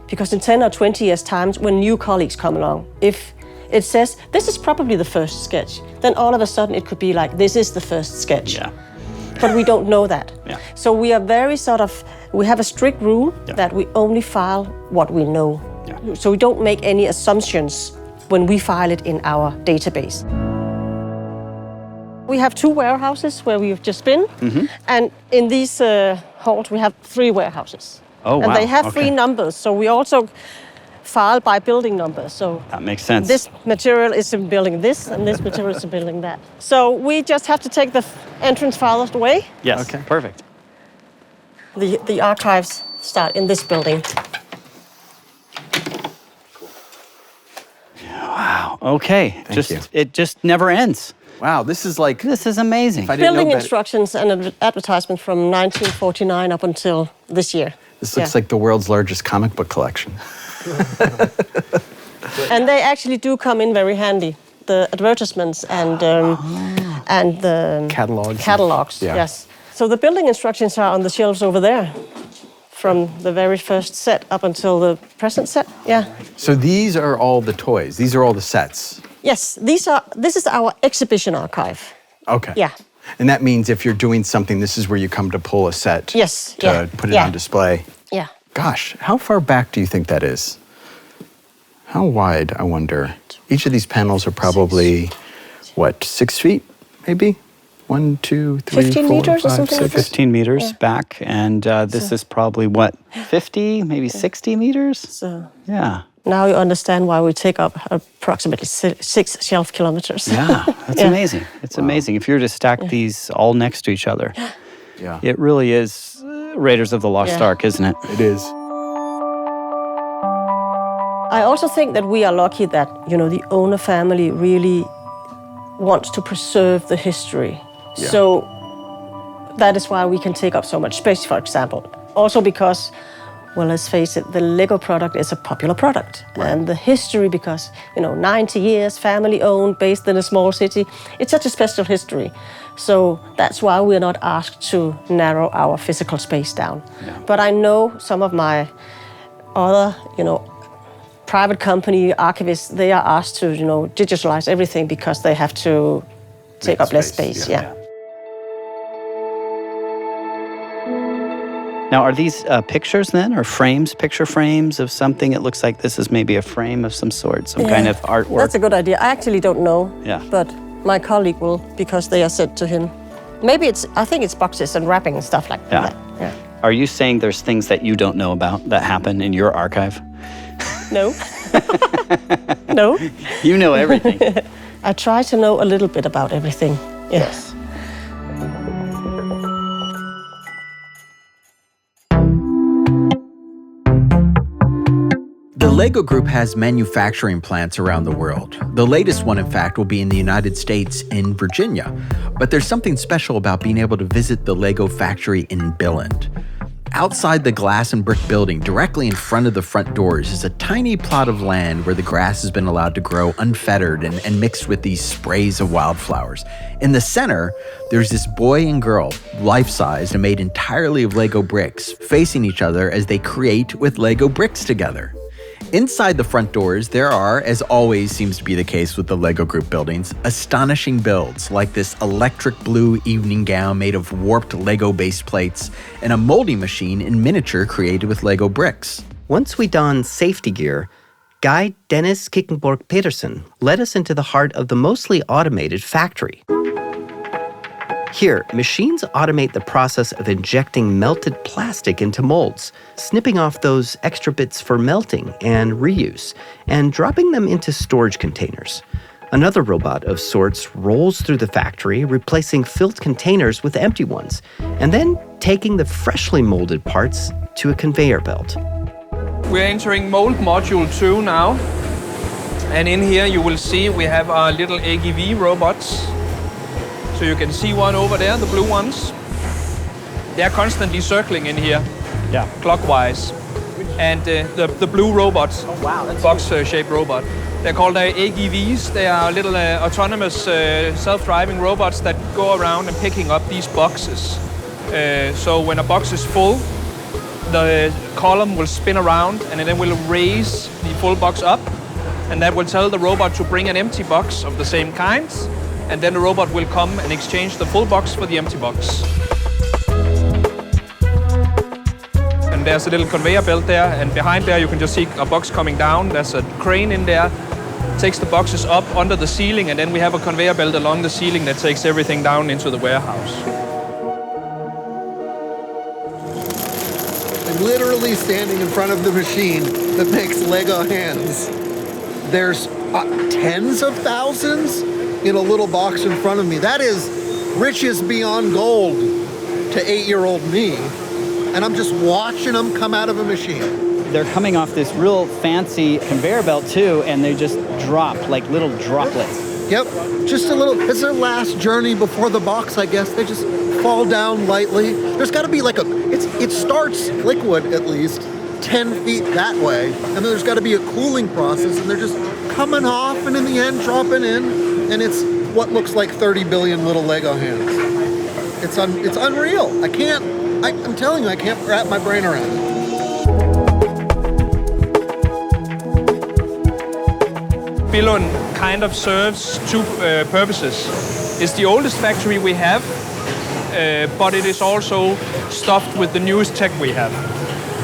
Because in 10 or 20 years' time, when new colleagues come along, if it says, this is probably the first sketch, then all of a sudden it could be like, this is the first sketch.
Yeah.
But we don't know that.
Yeah.
So we are very we have a strict rule that we only file what we know.
Yeah.
So we don't make any assumptions when we file it in our database. We have 2 warehouses where we've just been, and in these halls we have 3 warehouses.
Oh, wow.
And they have 3
Okay.
numbers, so we also file by building numbers. So
That makes sense.
this material is in building this, and this material is in building that. So we just have to take the entrance farthest away.
Yes, perfect.
The archives start in this building.
Wow. Okay. It just never ends.
Wow, this is
amazing.
Building instructions and advertisement from 1949 up until this year.
This looks like the world's largest comic book collection.
And they actually do come in very handy. The advertisements and the catalogs.
Yeah.
Yes. So the building instructions are on the shelves over there, from the very first set up until the present set. Yeah.
So these are all the toys. These are all the sets.
Yes. This is our exhibition archive.
Okay.
Yeah.
And that means if you're doing something, this is where you come to pull a set.
Yes.
To put it on display.
Yeah.
Gosh, how far back do you think that is? How wide, I wonder? Each of these panels are probably, 6 feet, maybe? 1, 2, 3,
15
4,
meters or
5,
something
6.
like that?
15 meters back, and this is probably, 50, maybe 60 meters?
So
Yeah.
now you understand why we take up approximately 6 shelf kilometers.
Yeah, that's amazing. It's amazing. If you were to stack these all next to each other, it really is Raiders of the Lost Ark, isn't it?
It is.
I also think that we are lucky that, the owner family really wants to preserve the history.
Yeah.
So that is why we can take up so much space, for example. Also because, well, let's face it, the Lego product is a popular product.
Right.
And the history, because, 90 years, family-owned, based in a small city, it's such a special history. So that's why we're not asked to narrow our physical space down.
Yeah.
But I know some of my other, private company archivists, they are asked to, digitalize everything because they have to take up less space. Yeah.
Now, are these pictures then, or picture frames of something? It looks like this is maybe a frame of some sort, some kind of artwork.
That's a good idea. I actually don't know.
Yeah.
But my colleague will, because they are sent to him. Maybe I think it's boxes and wrapping and stuff like that. Yeah.
Are you saying there's things that you don't know about that happen in your archive?
No. No.
You know everything.
I try to know a little bit about everything. Yes.
The LEGO Group has manufacturing plants around the world. The latest one, in fact, will be in the United States in Virginia. But there's something special about being able to visit the LEGO factory in Billund. Outside the glass and brick building, directly in front of the front doors, is a tiny plot of land where the grass has been allowed to grow unfettered and mixed with these sprays of wildflowers. In the center, there's this boy and girl, life-sized and made entirely of LEGO bricks, facing each other as they create with LEGO bricks together. Inside the front doors, there are, as always seems to be the case with the LEGO Group buildings, astonishing builds like this electric blue evening gown made of warped LEGO base plates and a molding machine in miniature created with LEGO bricks.
Once we donned safety gear, guide Dennis Kickenborg Peterson led us into the heart of the mostly automated factory. Here, machines automate the process of injecting melted plastic into molds, snipping off those extra bits for melting and reuse, and dropping them into storage containers. Another robot of sorts rolls through the factory, replacing filled containers with empty ones, and then taking the freshly molded parts to a conveyor belt.
We're entering mold module 2 now. And in here you will see we have our little AGV robots. So you can see one over there, the blue ones. They're constantly circling in here, clockwise. And the blue robots, box-shaped robot, they're called AGVs. They are little autonomous self-driving robots that go around and picking up these boxes. So when a box is full, the column will spin around and then it will raise the full box up, and that will tell the robot to bring an empty box of the same kind, and then the robot will come and exchange the full box for the empty box. And there's a little conveyor belt there, and behind there you can just see a box coming down. There's a crane in there, takes the boxes up under the ceiling, and then we have a conveyor belt along the ceiling that takes everything down into the warehouse.
I'm literally standing in front of the machine that makes Lego hands. There's tens of thousands in a little box in front of me. That is riches beyond gold to 8-year-old me. And I'm just watching them come out of a machine.
They're coming off this real fancy conveyor belt too, and they just drop like little droplets.
Yep, just a little. It's their last journey before the box, I guess. They just fall down lightly. There's got to be like it starts liquid at least 10 feet that way, and then there's got to be a cooling process, and they're just coming off, and in the end dropping in, and it's what looks like 30 billion little Lego hands. It's unreal. I'm telling you, I can't wrap my brain around it.
Billund kind of serves two purposes. It's the oldest factory we have, but it is also stuffed with the newest tech we have.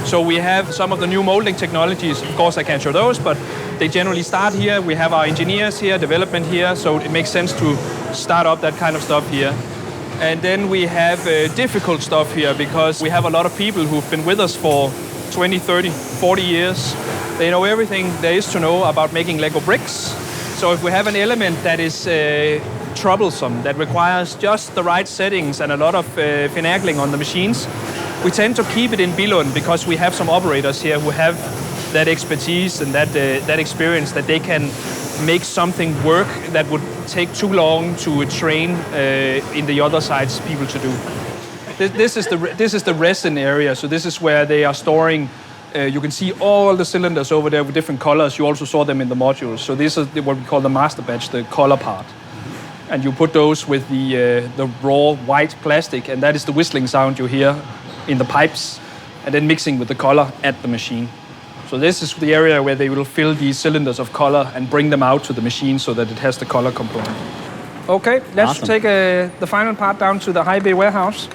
So we have some of the new molding technologies. Of course, I can't show those, but they generally start here. We have our engineers here, development here, so it makes sense to start up that kind of stuff here. And then we have difficult stuff here because we have a lot of people who've been with us for 20, 30, 40 years. They know everything there is to know about making Lego bricks. So if we have an element that is troublesome, that requires just the right settings and a lot of finagling on the machines, we tend to keep it in Billund because we have some operators here who have that expertise and that experience that they can make something work that would take too long to train in the other side's people to do. This is the resin area, so this is where they are storing. You can see all the cylinders over there with different colors. You also saw them in the modules. So this is what we call the master batch, the color part. And you put those with the raw white plastic, and that is the whistling sound you hear in the pipes, and then mixing with the color at the machine. So this is the area where they will fill these cylinders of color and bring them out to the machine so that it has the color component. Okay, let's take the final part down to the high bay warehouse.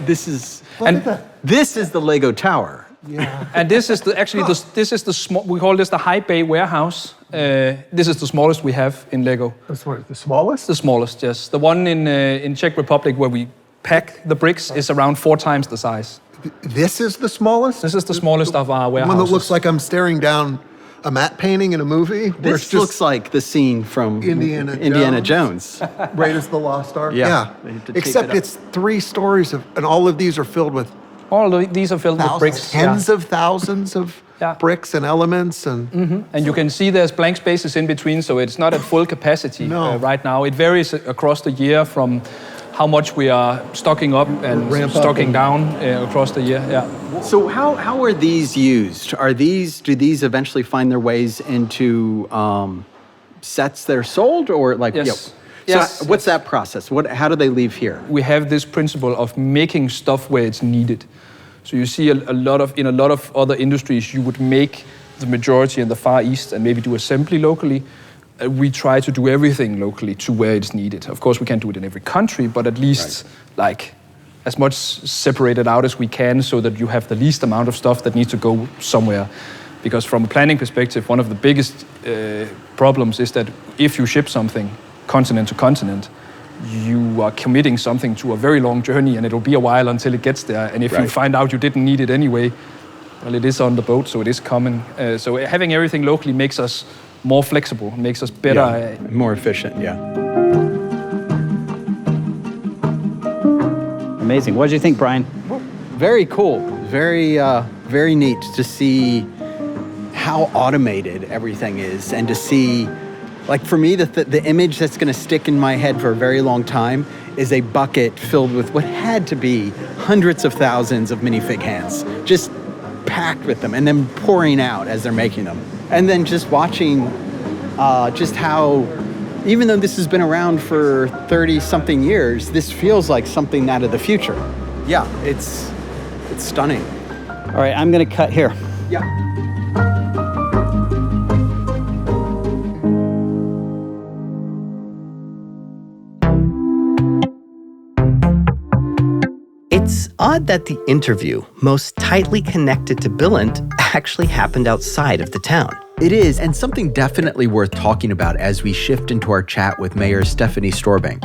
This is the Lego Tower.
Yeah.
And this is the small. We call this the high bay warehouse. This is the smallest we have in Lego.
That's what, the smallest?
The smallest, yes. The one in Czech Republic where we pack the bricks is around 4 times the size.
This is the smallest?
This is the smallest of our warehouses.
One that looks like I'm staring down a matte painting in a movie.
This looks like the scene from Indiana Jones.
Raiders of the Lost Ark.
Yeah.
Except it's 3 stories and all of these are filled with.
All of these are filled with bricks.
Tens of thousands of bricks and elements and.
And you can see there's blank spaces in between, so it's not at full capacity right now. It varies across the year from how much we are stocking up and stocking down across the year. Yeah.
So how are these used? Do these eventually find their ways into sets that are sold, or like?
Yes.
So what's that process? How do they leave here?
We have this principle of making stuff where it's needed. So you see in a lot of other industries, you would make the majority in the Far East and maybe do assembly locally, we try to do everything locally to where it's needed. Of course, we can't do it in every country, but at least as much separated out as we can so that you have the least amount of stuff that needs to go somewhere. Because from a planning perspective, one of the biggest problems is that if you ship something continent to continent, you are committing something to a very long journey and it'll be a while until it gets there. And if you find out you didn't need it anyway, well, it is on the boat, so it is coming. So having everything locally makes us more flexible, makes us better.
More efficient,
Amazing. What did you think, Brian?
Very cool. Very neat to see how automated everything is, and to see, like, for me, the image that's going to stick in my head for a very long time is a bucket filled with what had to be hundreds of thousands of minifig hands, just packed with them, and then pouring out as they're making them. And then just watching just how, even though this has been around for 30-something years, this feels like something out of the future. Yeah, it's stunning.
All right, I'm going to cut here.
Yeah.
It's odd that the interview, most tightly connected to Billund, actually happened outside of the town.
It is, and something definitely worth talking about as we shift into our chat with Mayor Stephanie Storbank.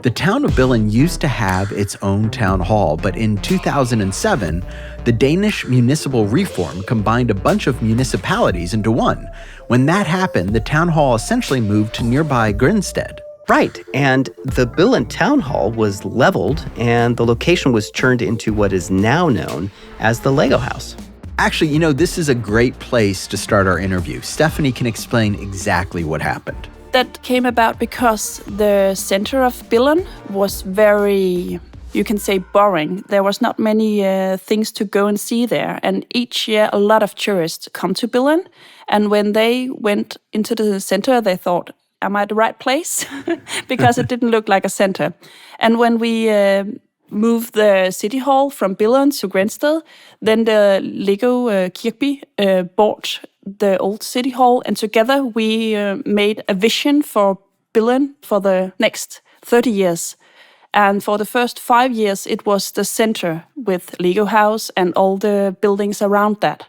The town of Billund used to have its own town hall, but in 2007, the Danish municipal reform combined a bunch of municipalities into one. When that happened, the town hall essentially moved to nearby Grindsted.
Right, and the Billund Town Hall was leveled, and the location was turned into what is now known as the Lego House.
Actually, this is a great place to start our interview. Stephanie can explain exactly what happened.
That came about because the center of Billund was very, you can say, boring. There was not many things to go and see there. And each year, a lot of tourists come to Billund. And when they went into the center, they thought, am I at the right place? Because it didn't look like a center. And when we moved the city hall from Billund to Grindsted, then the Lego Kirkby bought the old city hall, and together we made a vision for Billund for the next 30 years. And for the first 5 years, it was the center with Lego House and all the buildings around that.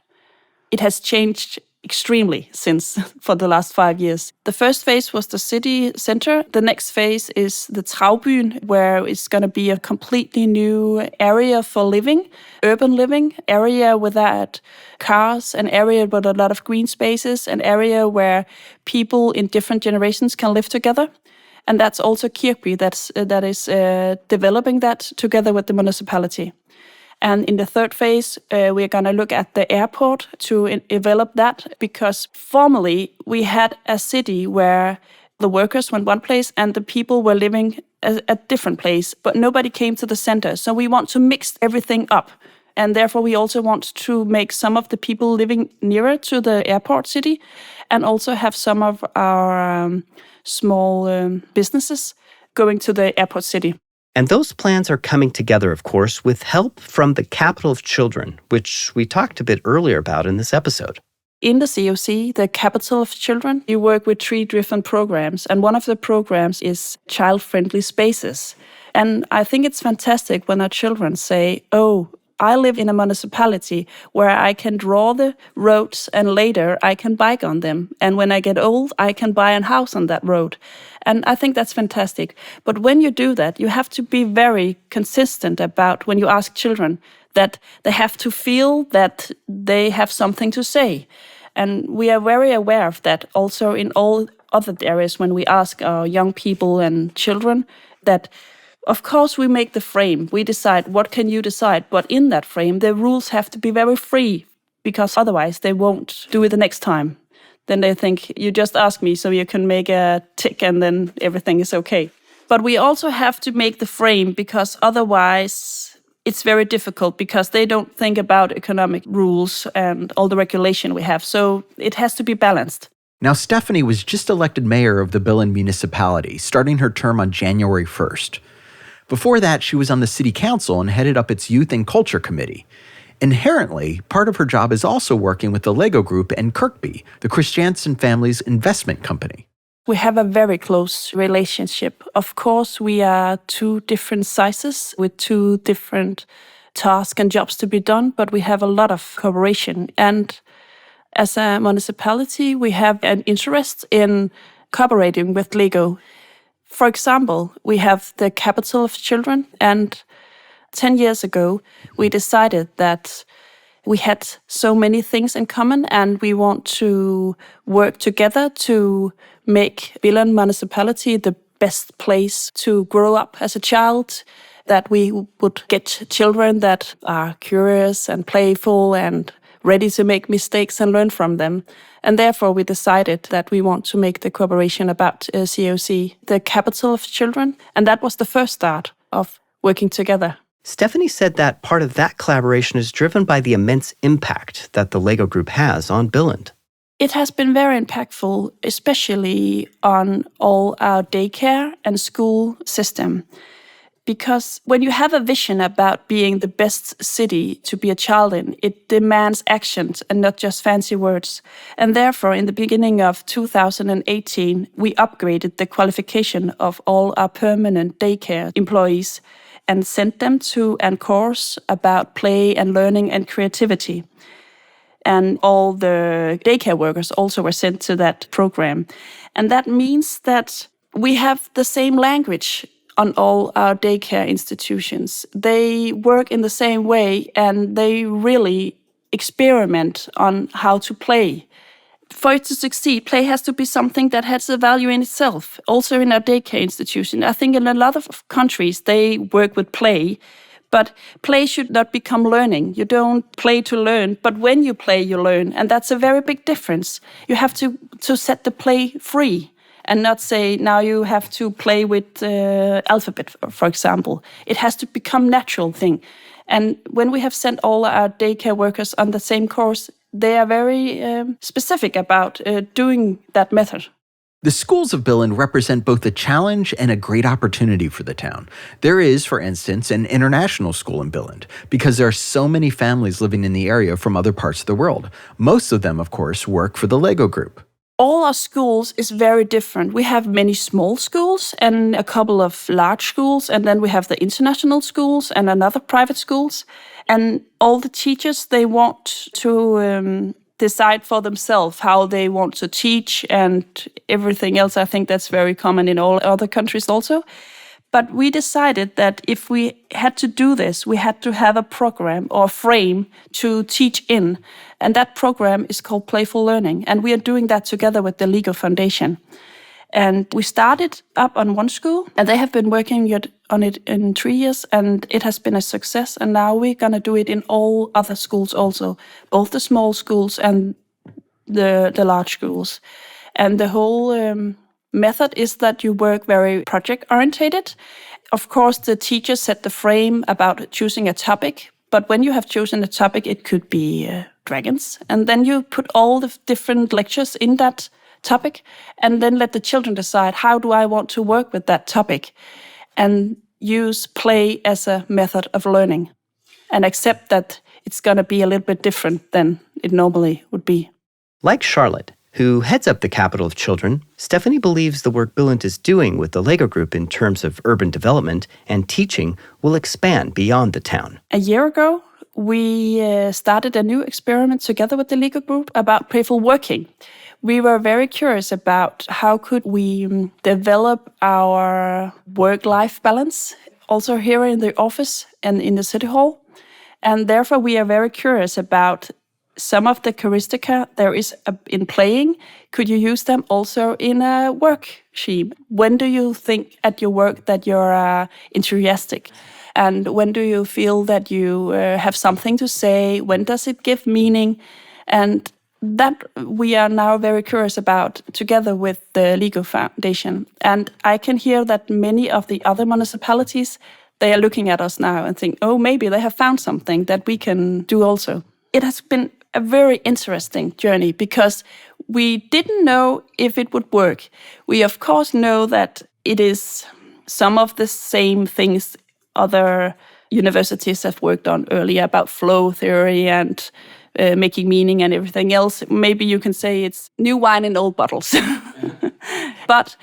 It has changed extremely since for the last 5 years. The first phase was the city center. The next phase is the Travbyen, where it's going to be a completely new area for living, urban living, area without cars, an area with a lot of green spaces, an area where people in different generations can live together. And that's also Kirkby that is developing that together with the municipality. And in the third phase, we're going to look at the airport to develop that, because formerly we had a city where the workers went one place and the people were living at a different place, but nobody came to the center. So we want to mix everything up. And therefore, we also want to make some of the people living nearer to the airport city and also have some of our small businesses going to the airport city.
And those plans are coming together, of course, with help from the Capital of Children, which we talked a bit earlier about in this episode.
In the COC, the Capital of Children, you work with 3 different programs. And one of the programs is child-friendly spaces. And I think it's fantastic when our children say, oh, I live in a municipality where I can draw the roads and later I can bike on them. And when I get old, I can buy a house on that road. And I think that's fantastic. But when you do that, you have to be very consistent about when you ask children that they have to feel that they have something to say. And we are very aware of that also in all other areas when we ask our young people and children that of course, we make the frame. We decide what can you decide. But in that frame, the rules have to be very free, because otherwise they won't do it the next time. Then they think, you just ask me so you can make a tick and then everything is okay. But we also have to make the frame, because otherwise it's very difficult, because they don't think about economic rules and all the regulation we have. So it has to be balanced.
Now, Stephanie was just elected mayor of the Billund municipality, starting her term on January 1st. Before that, she was on the city council and headed up its youth and culture committee. Inherently, part of her job is also working with the Lego Group and Kirkby, the Christiansen family's investment company.
We have a very close relationship. Of course, we are two different sizes with two different tasks and jobs to be done, but we have a lot of cooperation. And as a municipality, we have an interest in cooperating with Lego. For example, we have the capital of children, and 10 years ago, we decided that we had so many things in common and we want to work together to make Billund municipality the best place to grow up as a child, that we would get children that are curious and playful and ready to make mistakes and learn from them. And therefore, we decided that we want to make the cooperation about COC, the capital of children. And that was the first start of working together.
Stephanie said that part of that collaboration is driven by the immense impact that the Lego Group has on Billund.
It has been very impactful, especially on all our daycare and school system. Because when you have a vision about being the best city to be a child in, it demands actions and not just fancy words. And therefore, in the beginning of 2018, we upgraded the qualification of all our permanent daycare employees and sent them to a course about play and learning and creativity. And all the daycare workers also were sent to that program. And that means that we have the same language on all our daycare institutions. They work in the same way and they really experiment on how to play. For it to succeed, play has to be something that has a value in itself. Also in our daycare institution, I think in a lot of countries, they work with play, but play should not become learning. You don't play to learn, but when you play, you learn. And that's a very big difference. You have to set the play free and not say, now you have to play with alphabet, for example. It has to become a natural thing. And when we have sent all our daycare workers on the same course, they are very specific about doing that method.
The schools of Billund represent both a challenge and a great opportunity for the town. There is, for instance, an international school in Billund because there are so many families living in the area from other parts of the world. Most of them, of course, work for the Lego Group.
All our schools is very different. We have many small schools and a couple of large schools, and then we have the international schools and another private schools. And all the teachers, they want to decide for themselves how they want to teach and everything else. I think that's very common in all other countries also. But we decided that if we had to do this, we had to have a program or frame to teach in. And that program is called Playful Learning. And we are doing that together with the Lego Foundation. And we started up on one school, and they have been working on it in 3 years, and it has been a success. And now we're going to do it in all other schools also, both the small schools and the large schools. And the whole method is that you work very project-orientated. Of course, the teachers set the frame about choosing a topic, but when you have chosen a topic, it could be dragons. And then you put all the different lectures in that topic and then let the children decide, how do I want to work with that topic? And use play as a method of learning and accept that it's going to be a little bit different than it normally would be.
Like Charlotte, who heads up the Capital of Children, Stephanie believes the work Billund is doing with the Lego Group in terms of urban development and teaching will expand beyond the town.
A year ago, we started a new experiment together with the Lego Group about playful working. We were very curious about how could we develop our work-life balance, also here in the office and in the City Hall. And therefore, we are very curious about some of the heuristica there is in playing. Could you use them also in a work scheme? When do you think at your work that you're enthusiastic? And when do you feel that you have something to say? When does it give meaning? And that we are now very curious about together with the Lego Foundation. And I can hear that many of the other municipalities, they are looking at us now and think, oh, maybe they have found something that we can do also. It has been a very interesting journey because we didn't know if it would work. We, of course, know that it is some of the same things other universities have worked on earlier about flow theory and making meaning and everything else. Maybe you can say it's new wine in old bottles. But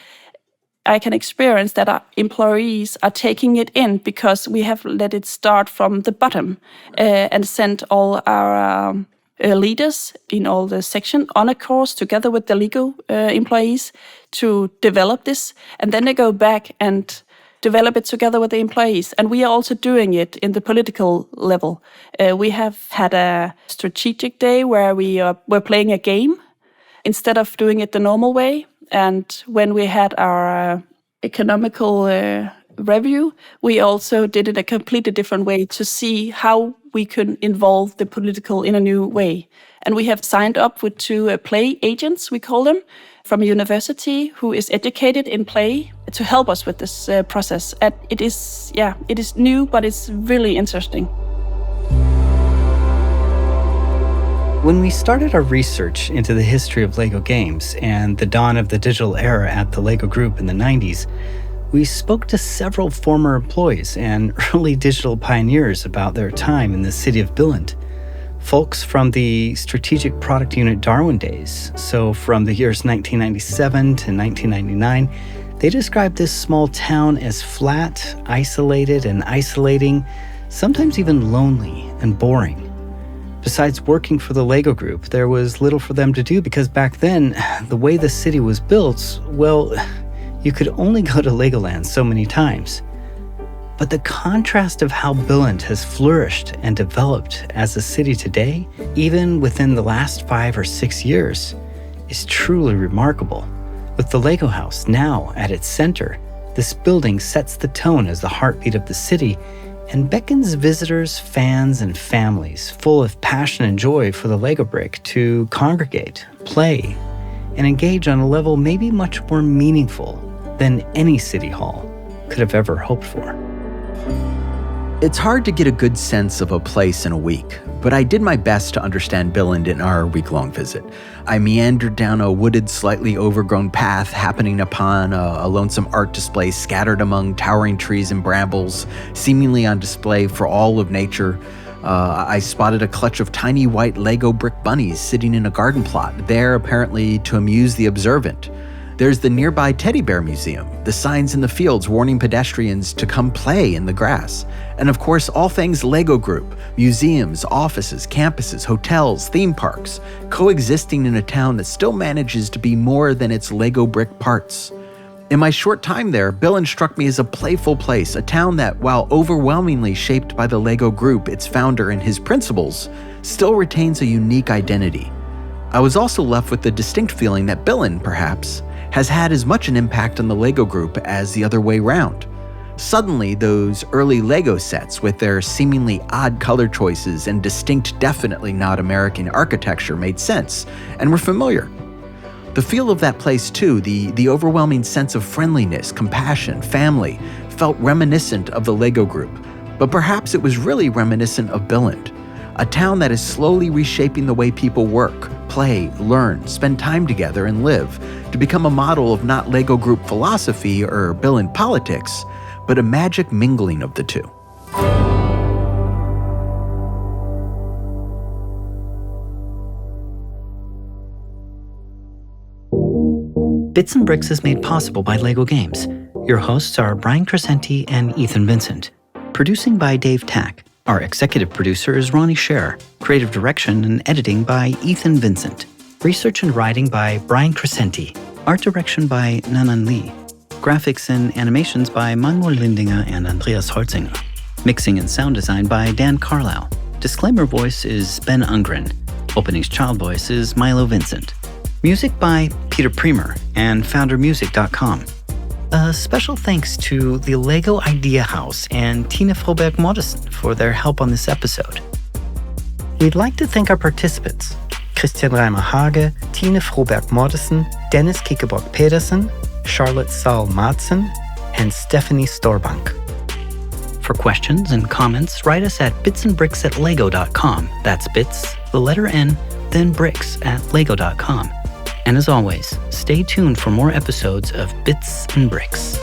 I can experience that our employees are taking it in because we have let it start from the bottom and sent all our leaders in all the section on a course together with the LEGO employees to develop this. And then they go back and develop it together with the employees. And we are also doing it in the political level. We have had a strategic day where we're playing a game instead of doing it the normal way. And when we had our economical review, we also did it a completely different way to see how we could involve the political in a new way. And we have signed up with 2 play agents, we call them, from a university who is educated in play to help us with this process. And it is new, but it's really interesting.
When we started our research into the history of LEGO games and the dawn of the digital era at the LEGO Group in the 90s, we spoke to several former employees and early digital pioneers about their time in the city of Billund. Folks from the Strategic Product Unit Darwin days, so from the years 1997 to 1999, they described this small town as flat, isolated, and isolating, sometimes even lonely and boring. Besides working for the LEGO Group, there was little for them to do because back then, the way the city was built, well, you could only go to LEGOLAND so many times. But the contrast of how Billund has flourished and developed as a city today, even within the last 5 or 6 years, is truly remarkable. With the LEGO house now at its center, this building sets the tone as the heartbeat of the city and beckons visitors, fans, and families full of passion and joy for the LEGO brick to congregate, play, and engage on a level maybe much more meaningful than any city hall could have ever hoped for.
It's hard to get a good sense of a place in a week, but I did my best to understand Billund in our week-long visit. I meandered down a wooded, slightly overgrown path happening upon a lonesome art display scattered among towering trees and brambles, seemingly on display for all of nature. I spotted a clutch of tiny white Lego brick bunnies sitting in a garden plot, there apparently to amuse the observant. There's the nearby teddy bear museum, the signs in the fields warning pedestrians to come play in the grass. And of course, all things LEGO Group, museums, offices, campuses, hotels, theme parks, coexisting in a town that still manages to be more than its LEGO brick parts. In my short time there, Billund struck me as a playful place, a town that, while overwhelmingly shaped by the LEGO Group, its founder and his principles, still retains a unique identity. I was also left with the distinct feeling that Billund, perhaps, has had as much an impact on the LEGO Group as the other way round. Suddenly, those early LEGO sets with their seemingly odd color choices and distinct, definitely not American architecture made sense and were familiar. The feel of that place too, the overwhelming sense of friendliness, compassion, family, felt reminiscent of the LEGO Group, but perhaps it was really reminiscent of Billund, a town that is slowly reshaping the way people work, play, learn, spend time together, and live, to become a model of not LEGO Group philosophy or Billund politics, but a magic mingling of the two.
Bits and Bricks is made possible by LEGO Games. Your hosts are Brian Crescenti and Ethan Vincent. Producing by Dave Tack. Our executive producer is Ronnie Scher. Creative direction and editing by Ethan Vincent. Research and writing by Brian Crescenti. Art direction by Nanan Lee. Graphics and animations by Manuel Lindinger and Andreas Holzinger. Mixing and sound design by Dan Carlisle. Disclaimer voice is Ben Ungren. Opening's child voice is Milo Vincent. Music by Peter Premer and foundermusic.com. A special thanks to the LEGO Idea House and Tina Froberg Modesen for their help on this episode. We'd like to thank our participants, Christian Reimer Hage, Tina Froberg Modesen, Dennis Kikkeborg Pedersen, Charlotte Saul Madsen, and Stephanie Storbank. For questions and comments, write us at bitsandbricks@lego.com. That's bits, the letter N, then bricks@lego.com. And as always, stay tuned for more episodes of Bits and Bricks.